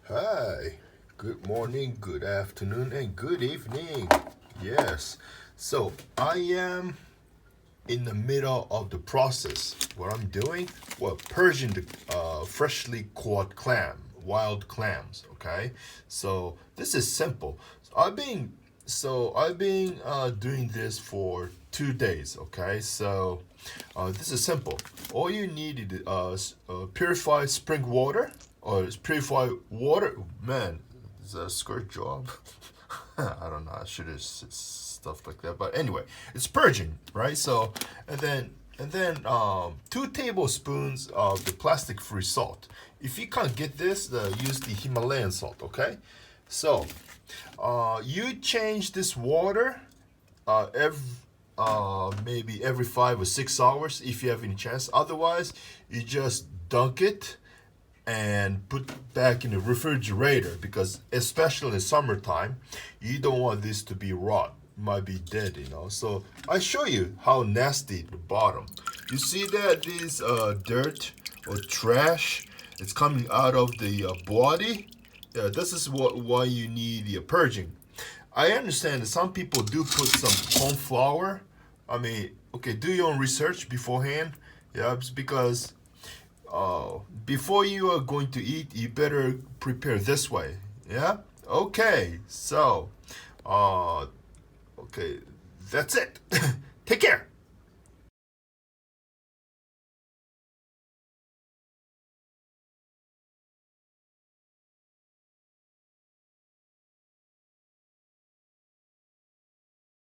Hi, good morning, good afternoon, and good evening. Yes, so I am in the middle of the process. What I'm doing, well, purging the freshly caught wild clams. Okay, so this is simple. I've been doing this for 2 days. Okay, so this is simple. All you need is purified spring water or purified water. Man, is that a skirt job? I don't know. I should have stuff like that. But anyway, it's purging, right? So and then 2 tablespoons of the plastic-free salt. If you can't get this, use the Himalayan salt. Okay, so you change this water maybe every 5 or 6 hours if you have any chance. Otherwise, you just dunk it and put back in the refrigerator because especially in the summertime, you don't want this to be rot. It might be dead. So I show you how nasty the bottom. You see that this dirt or trash, it's coming out of the body. Yeah, this is why you need the purging. I understand that some people do put some corn flour. I mean, okay, do your own research beforehand. Yeah, it's because before you are going to eat, you better prepare this way. Yeah. Okay. So, okay, that's it. Take care.